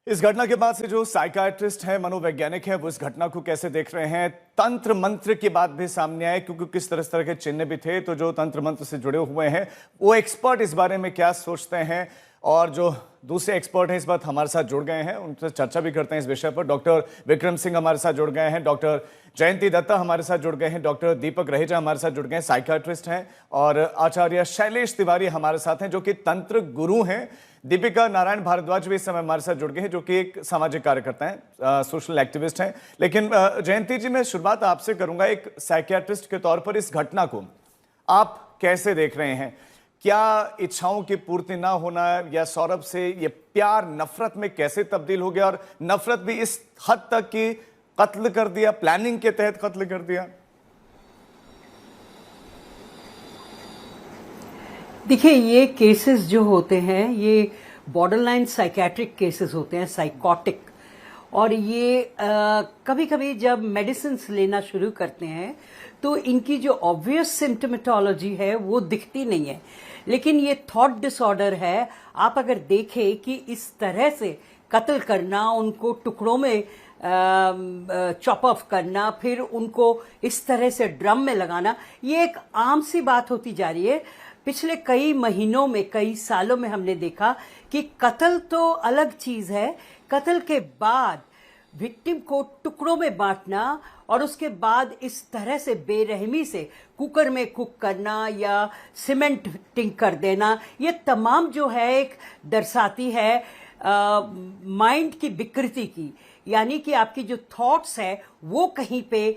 इस घटना के बाद से जो साइकाट्रिस्ट हैं, मनोवैज्ञानिक हैं, वो इस घटना को कैसे देख रहे हैं? तंत्र मंत्र की बात भी सामने आए, क्योंकि किस तरह के चिन्ह भी थे। तो जो तंत्र मंत्र से जुड़े हुए हैं वो एक्सपर्ट इस बारे में क्या सोचते हैं, और जो दूसरे एक्सपर्ट हैं इस बात हमारे साथ जुड़ गए हैं, उनसे चर्चा भी करते हैं इस विषय पर। डॉक्टर विक्रम सिंह हमारे साथ जुड़ गए हैं, डॉक्टर जयंती दत्ता हमारे साथ जुड़ गए हैं, डॉक्टर दीपक रहेजा हमारे साथ जुड़ गए हैं, साइकाट्रिस्ट हैं, और आचार्य शैलेश तिवारी हमारे साथ हैं जो कि तंत्र गुरु हैं। दीपिका नारायण भारद्वाज भी इस समय हमारे साथ जुड़ गए हैं जो कि एक सामाजिक कार्यकर्ता हैं, सोशल एक्टिविस्ट हैं। लेकिन जयंती जी, मैं शुरुआत आपसे करूंगा। एक साइकियाट्रिस्ट के तौर पर इस घटना को आप कैसे देख रहे हैं? क्या इच्छाओं की पूर्ति ना होना या सौरभ से ये प्यार नफरत में कैसे तब्दील हो गया, और नफरत भी इस हद तक कि कत्ल कर दिया, प्लानिंग के तहत कत्ल कर दिया? देखिए, ये केसेस जो होते हैं ये बॉर्डरलाइन साइकेट्रिक केसेस होते हैं, साइकोटिक। और ये कभी कभी जब मेडिसिन लेना शुरू करते हैं तो इनकी जो ऑब्वियस सिम्टमेटोलॉजी है वो दिखती नहीं है, लेकिन ये थॉट डिसऑर्डर है। आप अगर देखें कि इस तरह से कत्ल करना, उनको टुकड़ों में चॉप ऑफ करना, फिर उनको इस तरह से ड्रम में लगाना, ये एक आम सी बात होती जा रही है। पिछले कई महीनों में, कई सालों में हमने देखा कि कत्ल तो अलग चीज है, कत्ल के बाद विक्टिम को टुकड़ों में बांटना और उसके बाद इस तरह से बेरहमी से कुकर में कुक करना या सीमेंटिंग कर देना, ये तमाम जो है एक दर्शाती है माइंड की विकृति की। यानी कि आपकी जो थॉट्स है वो कहीं पे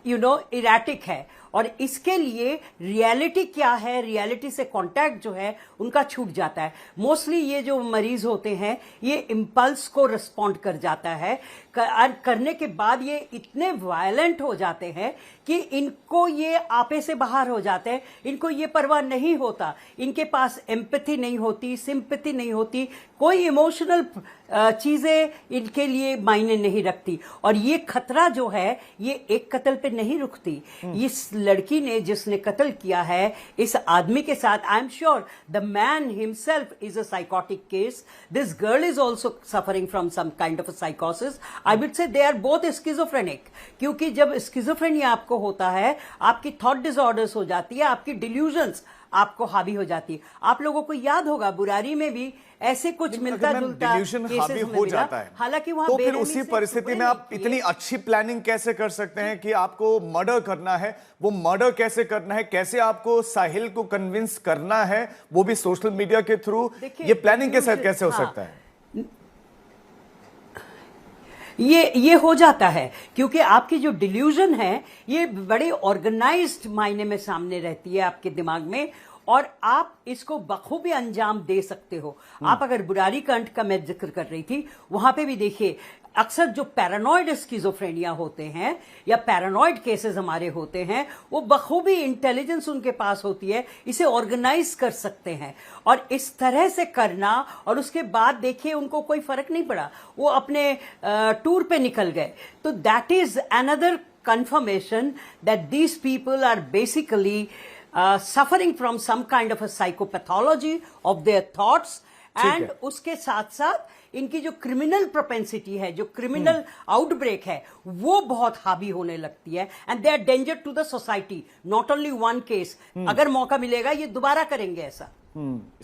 इरेटिक है, और इसके लिए रियलिटी क्या है, रियलिटी से कांटेक्ट जो है उनका छूट जाता है। मोस्टली ये जो मरीज होते हैं ये इम्पल्स को रिस्पॉन्ड कर जाता है, करने के बाद ये इतने वायलेंट हो जाते हैं कि इनको ये आपे से बाहर हो जाते हैं, इनको ये परवाह नहीं होता, इनके पास एम्पैथी नहीं होती, सिंपैथी नहीं होती, कोई इमोशनल चीजें इनके लिए मायने नहीं रखती। और ये खतरा जो है ये एक कत्ल पे नहीं रुकती। इस लड़की ने जिसने कत्ल किया है इस आदमी के साथ, I am sure the man himself is a psychotic case, this girl is also suffering from some kind of a साइकोसिस। I would say they are both schizophrenic, क्योंकि जब स्किज़ोफ्रेनिया आपको होता है आपकी थॉट डिसऑर्डर्स हो जाती है, आपकी डिल्यूजन्स आपको हावी हो जाती है। आप लोगों को याद होगा बुरारी में भी ऐसे कुछ मिलता जुलता केसेस हो जाता है, हालांकि वहां तो फिर उसी परिस्थिति में आप इतनी अच्छी प्लानिंग कैसे कर सकते हैं कि आपको मर्डर करना है? वो मर्डर कैसे करना है, कैसे आपको साहिल को कन्विंस करना है, वो भी सोशल मीडिया के थ्रू? ये प्लानिंग के साथ कैसे हो सकता है? ये हो जाता है क्योंकि आपकी जो डिल्यूजन है ये बड़े ऑर्गेनाइज्ड मायने में सामने रहती है आपके दिमाग में, और आप इसको बखूबी अंजाम दे सकते हो। आप अगर बुरारी कांड का मैं जिक्र कर रही थी, वहां पे भी देखिए अक्सर जो पैरानॉइड स्किज़ोफ्रेनिया होते हैं या पैरानॉइड केसेस हमारे होते हैं, वो बखूबी इंटेलिजेंस उनके पास होती है, इसे ऑर्गेनाइज कर सकते हैं और इस तरह से करना, और उसके बाद देखिए उनको कोई फर्क नहीं पड़ा, वो अपने टूर पे निकल गए। तो that is another confirmation that these people are basically suffering from some kind of a psychopathology of their thoughts, and उसके साथ साथ इनकी जो क्रिमिनल प्रोपेंसिटी है, जो क्रिमिनल आउटब्रेक है, वो बहुत हावी होने लगती है, and they are danger to the society. Not only one case, अगर मौका मिलेगा ये दोबारा करेंगे ऐसा।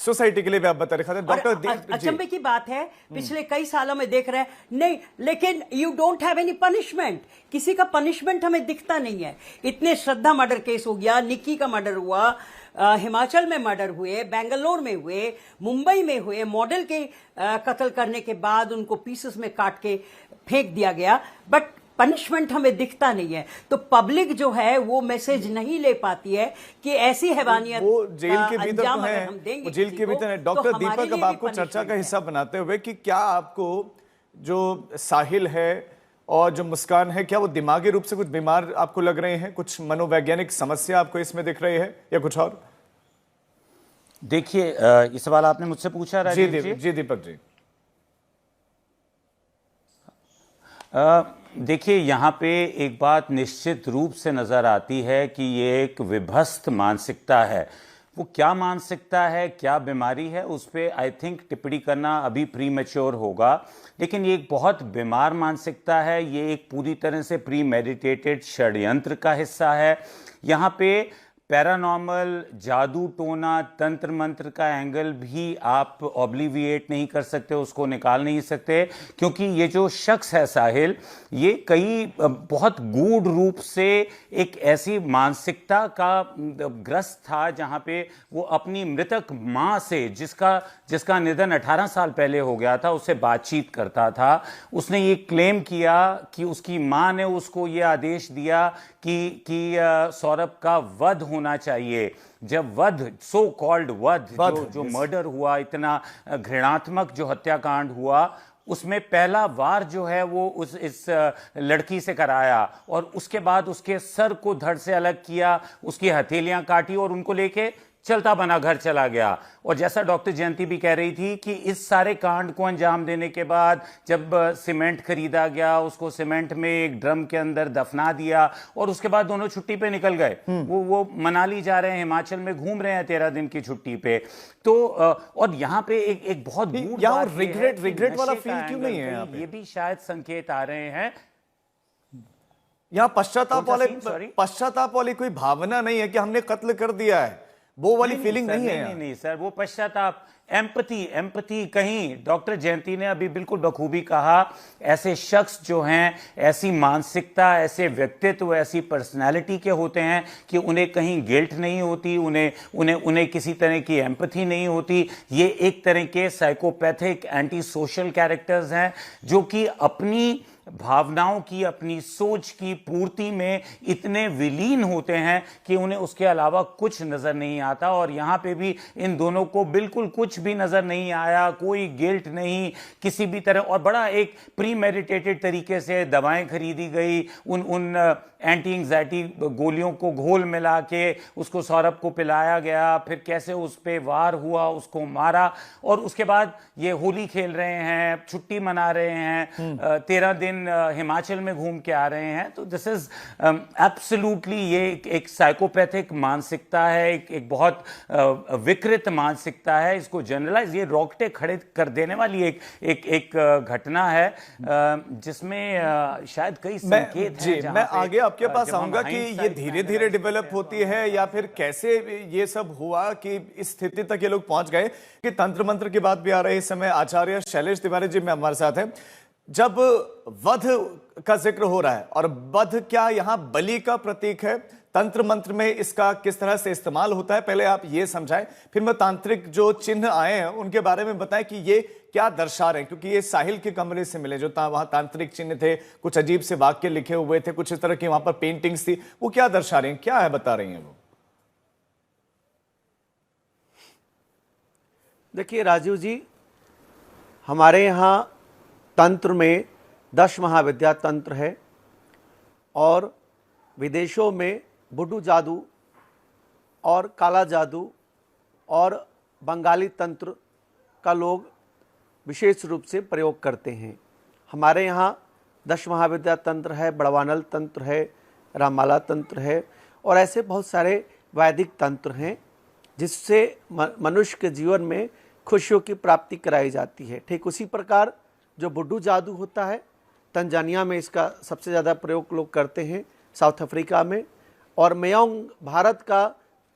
सोसाइटी के लिए भी आप बता रहे थे डॉक्टर। अचंभे की बात है, पिछले कई सालों में देख रहे हैं नहीं, लेकिन you don't have any punishment, किसी का पनिशमेंट हमें दिखता नहीं है। इतने श्रद्धा मर्डर केस हो गया, निक्की का मर्डर हुआ, हिमाचल में मर्डर हुए, बेंगलोर में हुए, मुंबई में हुए, मॉडल के कत्ल करने के बाद उनको पीसेस में काट के फेंक दिया गया, बट पनिशमेंट हमें दिखता नहीं है। तो पब्लिक जो है वो मैसेज नहीं ले पाती है कि ऐसी हैवानियत वो जेल के भीतर तो है, वो जेल के भीतर है। डॉक्टर दीपक, अब आपको चर्चा का हिस्सा बनाते हुए कि क्या आपको जो साहिल है और जो मुस्कान है, क्या वो दिमागी रूप से कुछ बीमार आपको लग रहे हैं? कुछ मनोवैज्ञानिक समस्या आपको इसमें दिख रही है या कुछ और? देखिए, ये सवाल आपने मुझसे पूछा राजीव जी। जी दीपक जी, देखिए, यहाँ पे एक बात निश्चित रूप से नजर आती है कि ये एक विभस्त मानसिकता है। वो क्या मानसिकता है, क्या बीमारी है, उस पर आई थिंक टिप्पणी करना अभी प्री मैच्योर होगा। लेकिन ये एक बहुत बीमार मानसिकता है, ये एक पूरी तरह से प्री मेडिटेटेड षड्यंत्र का हिस्सा है। यहाँ पे पैरानॉर्मल, जादू टोना, तंत्र मंत्र का एंगल भी आप ऑब्लिविएट नहीं कर सकते, उसको निकाल नहीं सकते, क्योंकि ये जो शख्स है साहिल, ये कई बहुत गूढ़ रूप से एक ऐसी मानसिकता का ग्रस्त था जहाँ पे वो अपनी मृतक माँ से, जिसका निधन 18 साल पहले हो गया था, उससे बातचीत करता था। उसने ये क्लेम किया कि उसकी माँ ने उसको ये आदेश दिया कि सौरभ का वध होना चाहिए। जब वध, सो कॉल्ड वध, जो मर्डर हुआ, इतना घृणात्मक जो हत्याकांड हुआ, उसमें पहला वार जो है वो इस लड़की से कराया, और उसके बाद उसके सर को धड़ से अलग किया, उसकी हथेलियां काटी और उनको लेके चलता बना घर चला गया। और जैसा डॉक्टर जयंती भी कह रही थी कि इस सारे कांड को अंजाम देने के बाद जब सीमेंट खरीदा गया, उसको सीमेंट में एक ड्रम के अंदर दफना दिया, और उसके बाद दोनों छुट्टी पे निकल गए। वो मनाली जा रहे हैं, हिमाचल में घूम रहे हैं 13 दिन की छुट्टी पे। तो और यहाँ पे एक बहुत रिग्रेट वाला फील क्यों नहीं है? ये भी शायद संकेत आ रहे हैं। यहाँ पश्चाताप वाली कोई भावना नहीं है कि हमने कत्ल कर दिया है, वो वाली फीलिंग नहीं है। नहीं सर, वो पश्चाताप, एम्पैथी कहीं डॉक्टर जयंती ने अभी बिल्कुल बखूबी कहा। ऐसे शख्स जो हैं, ऐसी मानसिकता, ऐसे व्यक्तित्व, ऐसी पर्सनालिटी के होते हैं कि उन्हें कहीं गिल्ट नहीं होती, उन्हें किसी तरह की एम्पैथी नहीं होती। ये एक तरह के साइकोपैथिक एंटी सोशल कैरेक्टर्स हैं जो कि अपनी भावनाओं की, अपनी सोच की पूर्ति में इतने विलीन होते हैं कि उन्हें उसके अलावा कुछ नजर नहीं आता। और यहां पे भी इन दोनों को बिल्कुल कुछ भी नजर नहीं आया, कोई गिल्ट नहीं किसी भी तरह। और बड़ा एक प्री मेडिटेटेड तरीके से दवाएं खरीदी गई, उन एंटी एंग्जाइटी गोलियों को घोल मिला के उसको सौरभ को पिलाया गया, फिर कैसे उस पे वार हुआ, उसको मारा, और उसके बाद ये होली खेल रहे हैं, छुट्टी मना रहे हैं, 13 दिन हिमाचल में घूम के आ रहे हैं। तो दिस इज एब्सोल्युटली ये एक साइकोपैथिक मानसिकता है, एक बहुत विकृत मानसिकता है। इसको जनरलाइज, ये रोकटे खड़े कर देने वाली एक घटना है जिसमें शायद कई संकेत हैं। मैं आगे आपके पास आऊंगा कि ये धीरे धीरे डेवलप होती है या फिर कैसे ये सब हुआ कि इस स्थिति तक ये लोग पहुंच गए कि तंत्र मंत्र की बात भी आ रही है। इस समय आचार्य शैलेश तिवारी जी में हमारे साथ हैं। जब वध का जिक्र हो रहा है, और वध क्या यहां बलि का प्रतीक है? तंत्र मंत्र में इसका किस तरह से इस्तेमाल होता है, पहले आप ये समझाएं, फिर मैं तांत्रिक जो चिन्ह आए हैं उनके बारे में बताएं कि ये क्या दर्शा रहे हैं। क्योंकि ये साहिल के कमरे से मिले, जो वहां तांत्रिक चिन्ह थे, कुछ अजीब से वाक्य लिखे हुए थे, कुछ इस तरह की वहां पर पेंटिंग्स थी, वो क्या दर्शा रहे हैं, क्या है बता रही हैं वो? देखिए राजीव जी, हमारे यहाँ तंत्र में 10 महाविद्या तंत्र है, और विदेशों में बुड्डू जादू और काला जादू और बंगाली तंत्र का लोग विशेष रूप से प्रयोग करते हैं। हमारे यहाँ 10 महाविद्या तंत्र है, बड़वानल तंत्र है, राममाला तंत्र है, और ऐसे बहुत सारे वैदिक तंत्र हैं जिससे मनुष्य के जीवन में खुशियों की प्राप्ति कराई जाती है। ठीक उसी प्रकार जो बुड्डू जादू होता है, तंजानिया में इसका सबसे ज़्यादा प्रयोग लोग करते हैं, साउथ अफ्रीका में, और मयोंग भारत का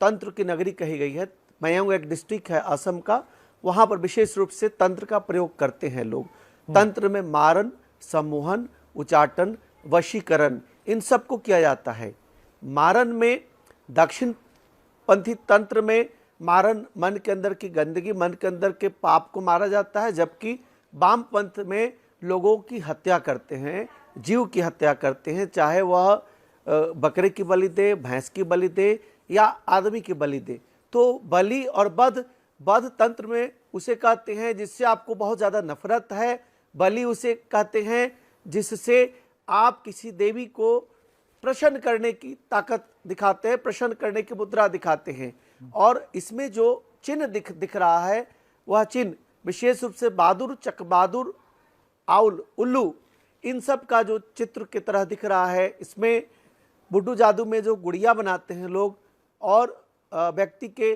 तंत्र की नगरी कही गई है। मयोंग एक डिस्ट्रिक्ट है असम का, वहाँ पर विशेष रूप से तंत्र का प्रयोग करते हैं लोग। तंत्र में मारन, सम्मोहन, उचाटन, वशीकरण, इन सब को किया जाता है। मारन में, दक्षिण पंथी तंत्र में मारन मन के अंदर की गंदगी, मन के अंदर के पाप को मारा जाता है, जबकि वाम पंथ में लोगों की हत्या करते हैं, जीव की हत्या करते हैं, चाहे वह बकरे की बलि दे, भैंस की बलि दे या आदमी की बलि दे। तो बलि और वध तंत्र में उसे कहते हैं जिससे आपको बहुत ज़्यादा नफरत है। बलि उसे कहते हैं जिससे आप किसी देवी को प्रसन्न करने की ताकत दिखाते हैं, प्रसन्न करने की मुद्रा दिखाते हैं। और इसमें जो चिन्ह दिख रहा है, वह चिन्ह विशेष रूप से बहादुर, चकबहादुर, आउल, उल्लू, इन सब का जो चित्र की तरह दिख रहा है। इसमें बुड्डू जादू में जो गुड़िया बनाते हैं लोग, और व्यक्ति के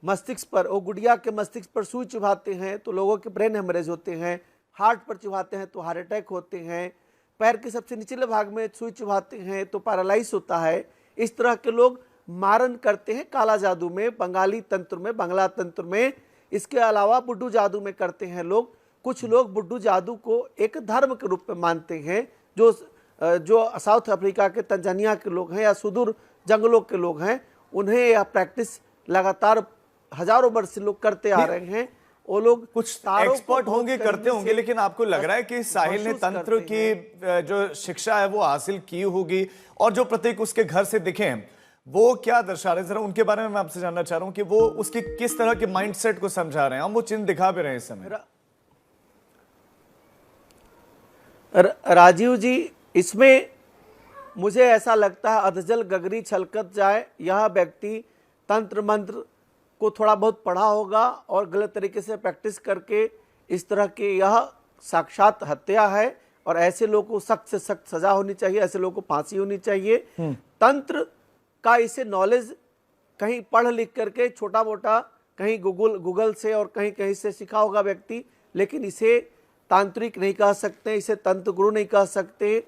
मस्तिष्क पर, वो गुड़िया के मस्तिष्क पर सुई चुभाते हैं तो लोगों के ब्रेन हेमरेज होते हैं, हार्ट पर चुभाते हैं तो हार्ट अटैक होते हैं, पैर के सबसे निचले भाग में सुई चुभाते हैं तो पैरालाइज होता है। इस तरह के लोग मारन करते हैं काला जादू में, बंगाली तंत्र में, बांग्ला तंत्र में। इसके अलावा बुड्ढू जादू में करते हैं लोग। कुछ लोग बुड्ढू जादू को एक धर्म के रूप में मानते हैं। जो साउथ अफ्रीका के, तंजानिया के लोग हैं या सुदूर जंगलों के लोग हैं, उन्हें यह प्रैक्टिस लगातार हजारों वर्ष से लोग करते आ रहे हैं। वो लोग कुछ एक्सपर्ट होंगे, करते होंगे, लेकिन आपको लग रहा है कि साहिल ने तंत्र की जो शिक्षा है वो हासिल की होगी, और जो प्रतीक उसके घर से दिखे हैं वो क्या दर्शा रहे हैं, जरा उनके बारे में मैं आपसे जानना चाह रहा हूं कि वो उसकी किस तरह के माइंडसेट को समझा रहे हैं। हम वो चिन्ह दिखा भी रहे हैं इस समय। राजीव जी, इसमें मुझे ऐसा लगता है अधजल गगरी छलकत जाए। यह व्यक्ति तंत्र मंत्र को थोड़ा बहुत पढ़ा होगा और गलत तरीके से प्रैक्टिस करके इस तरह के, यह साक्षात हत्या है और ऐसे लोगों को सख्त से सख्त सजा होनी चाहिए, ऐसे लोगों को फांसी होनी चाहिए। तंत्र का इसे नॉलेज कहीं पढ़ लिख करके छोटा मोटा कहीं गूगल से और कहीं कहीं से सीखा होगा व्यक्ति, लेकिन इसे तांत्रिक नहीं कह सकते, इसे तंत्र गुरु नहीं कह सकते।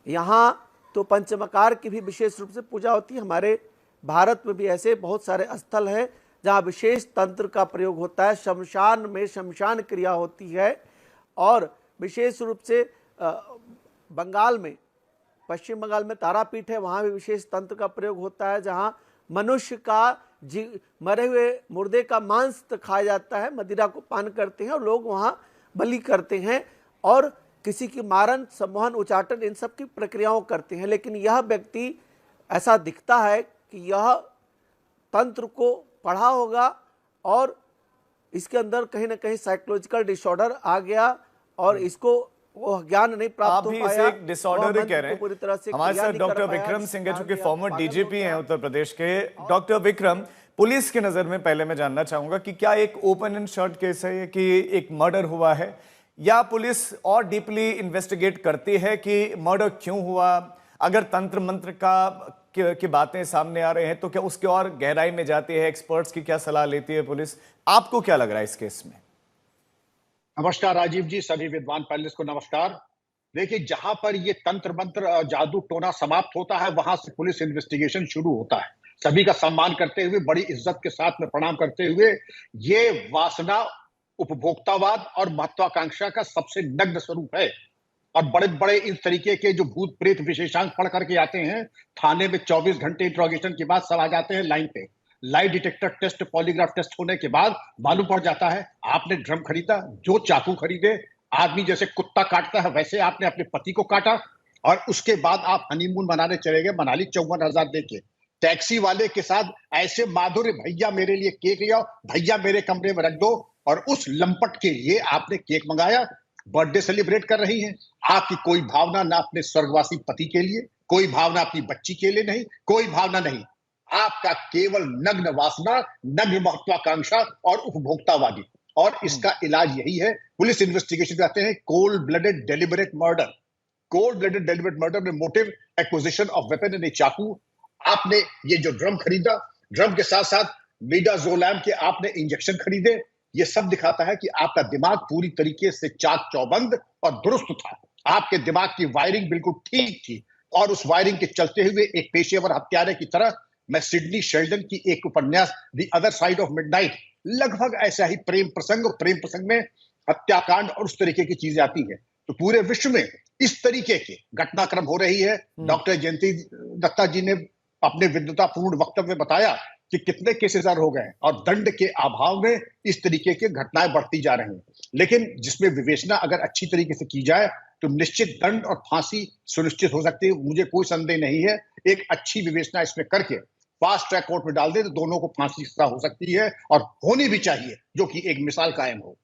यहाँ तो पंचमकार की भी विशेष रूप से पूजा होती है। हमारे भारत में भी ऐसे बहुत सारे स्थल हैं जहाँ विशेष तंत्र का प्रयोग होता है। शमशान में शमशान क्रिया होती है, और विशेष रूप से बंगाल में, पश्चिम बंगाल में तारापीठ है, वहाँ भी विशेष तंत्र का प्रयोग होता है, जहाँ मनुष्य का मरे हुए मुर्दे का मांस खाया जाता है, मदिरा को पान करते हैं और लोग वहाँ बलि करते हैं और किसी की मारन, सम्मोहन, उचाटन, इन सब की प्रक्रियाओं करते हैं। लेकिन यह व्यक्ति, ऐसा दिखता है कि यह तंत्र को पढ़ा होगा और इसके अंदर कहीं ना कहीं साइकोलॉजिकल डिसऑर्डर आ गया और इसको वो ज्ञान नहीं प्राप्त हो पाया। आप भी इसे एक डिसऑर्डर ही कह रहे हैं। पूरी तरह से हमारे साथ डॉक्टर विक्रम सिंह है, जो कि फॉर्मर डीजीपी हैं उत्तर प्रदेश के। डॉक्टर विक्रम, पुलिस की नजर में पहले मैं जानना चाहूंगा कि क्या एक ओपन एंड शॉर्ट केस है कि एक मर्डर हुआ है, या पुलिस और डीपली इन्वेस्टिगेट करती है कि मर्डर क्यों हुआ? अगर तंत्र मंत्र की बातें सामने आ रहे हैं तो क्या उसके और गहराई में जाती है? एक्सपर्ट्स की क्या सलाह लेती है पुलिस? आपको क्या लग रहा है इस केस में? नमस्कार राजीव जी, सभी विद्वान पैनलिस्ट को नमस्कार। देखिए, जहां पर ये तंत्र मंत्र जादू टोना समाप्त होता है, वहां से पुलिस इन्वेस्टिगेशन शुरू होता है। सभी का सम्मान करते हुए, बड़ी इज्जत के साथ में प्रणाम करते हुए, ये वासना, उपभोक्तावाद और महत्वाकांक्षा का सबसे नग्न स्वरूप है। और बड़े बड़े इस तरीके के जो भूत प्रेत विशेषांक पढ़ करके आते हैं, थाने में 24 घंटे इंट्रोगेशन के बाद सब आ जाते हैं लाइन पे। Lie detector test, polygraph test होने के बाद मालूम पड़ जाता है आपने ड्रम खरीदा, जो चाकू खरीदे, आदमी जैसे कुत्ता काटता है वैसे आपने अपने पति को काटा, और उसके बाद आप हनीमून मनाने चले गए मनाली 54,000 देके। टैक्सी वाले के साथ ऐसे माधुर्य, भैया मेरे लिए केक ले आओ, भैया मेरे कमरे में रख दो, और उस लंपट के लिए आपने केक मंगाया, बर्थडे सेलिब्रेट कर रही हैं। आपकी कोई भावना ना अपने स्वर्गवासी पति के लिए, कोई भावना अपनी बच्ची के लिए नहीं, कोई भावना नहीं। आपका केवल नग्न वासना, नग्न महत्वाकांक्षा और उपभोक्तावादी। और इसका इलाज यही है। पुलिस इन्वेस्टिगेशन कहते हैं cold blooded deliberate murder. Cold blooded deliberate murder में मोटिव, एक्विजिशन ऑफ वेपन यानी चाकू, आपने ये जो ड्रम खरीदा, ड्रम के साथ साथ मिडाजोलैम के आपने इंजेक्शन खरीदे, ये सब दिखाता है कि आपका दिमाग पूरी तरीके से चाक चौबंद और दुरुस्त था। आपके दिमाग की वायरिंग बिल्कुल ठीक थी, और उस वायरिंग के चलते हुए एक पेशेवर हत्यारे की तरह मैं सिडनी शेल्डन की एक उपन्यास the other side of midnight, लगभग ऐसा ही प्रेम प्रसंग, और प्रेम प्रसंग में हत्याकांड और उस तरीके की चीजें आती है। तो पूरे विश्व में इस तरीके के घटनाक्रम हो रही है। डॉक्टर जयंती दत्ता जी ने अपने विद्वतापूर्ण वक्तव्य में बताया कि कितने केसेस हो गए, और दंड के अभाव में इस तरीके की घटनाएं बढ़ती जा रही हैं। लेकिन जिसमें विवेचना अगर अच्छी तरीके से की जाए तो निश्चित दंड और फांसी सुनिश्चित हो सकती है, मुझे कोई संदेह नहीं है। एक अच्छी विवेचना इसमें करके फास्ट ट्रैक कोर्ट में डाल दे तो दोनों को फांसी की सजा हो सकती है, और होनी भी चाहिए, जो कि एक मिसाल कायम हो।